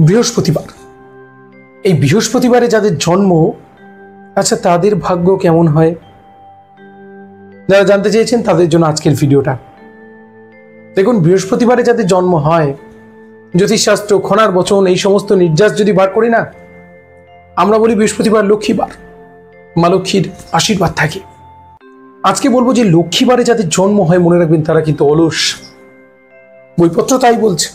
বৃহস্পতিবার, এই বৃহস্পতিবারে যাদের জন্ম, আচ্ছা তাদের ভাগ্য কেমন হয়? যারা জানতে চেয়েছেন তাদের জন্য আজকের ভিডিওটা। দেখুন, বৃহস্পতিবারে যাদের জন্ম হয়, জ্যোতিষশাস্ত্র, খনার বচন, এই সমস্ত নির্যাস যদি বার করি না, আমরা বলি বৃহস্পতিবার লক্ষ্মীবার, মা লক্ষ্মীর আশীর্বাদ থাকে। আজকে বলবো যে লক্ষ্মীবারে যাদের জন্ম হয়, মনে রাখবেন তারা কিন্তু অলস। বইপত্র তাই বলছেন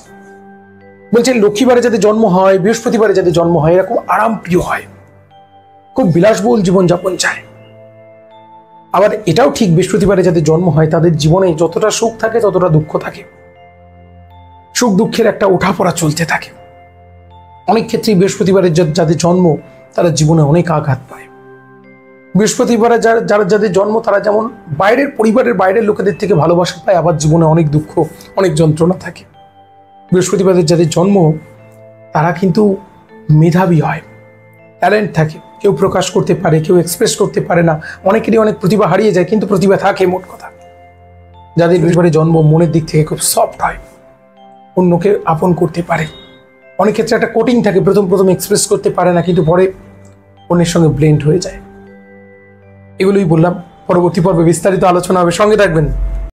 লক্ষ্মীবারে যাদের জন্ম হয়, বৃহস্পতিবারে যাদের জন্ম হয়, এরকম আরাম প্রিয় হয়, খুব বিলাসবহুল জীবনযাপন চায়। আবার এটাও ঠিক, বৃহস্পতিবারে যাদের জন্ম হয় তাদের জীবনে যতটা সুখ থাকে ততটা দুঃখ থাকে, সুখ দুঃখের একটা ওঠাপড়া চলতে থাকে। অনেক ক্ষেত্রেই বৃহস্পতিবারে যাদের জন্ম তারা জীবনে অনেক আঘাত পায়। বৃহস্পতিবারে যাদের জন্ম তারা যেমন বাইরের পরিবারের বাইরের লোকেদের থেকে ভালোবাসা পায়, আবার জীবনে অনেক দুঃখ, অনেক যন্ত্রণা থাকে। বৃহস্পতিবারের যাদের জন্ম তারা কিন্তু মেধাবী হয়, ট্যালেন্ট থাকে, কেউ প্রকাশ করতে পারে, কেউ এক্সপ্রেস করতে পারে না, অনেকেরই অনেক প্রতিভা হারিয়ে যায়, কিন্তু প্রতিভা থাকে। মোট কথা, যাদের বৃহস্পতিবারে জন্ম মনের দিক থেকে খুব সফট হয়, অন্যকে আপন করতে পারে। অনেক ক্ষেত্রে একটা কোটিং থাকে, প্রথম এক্সপ্রেস করতে পারে না, কিন্তু পরে অন্যের সঙ্গে ব্লেন্ড হয়ে যায়। এগুলোই বললাম, পরবর্তী পর্বে বিস্তারিত আলোচনা হবে, সঙ্গে থাকবেন।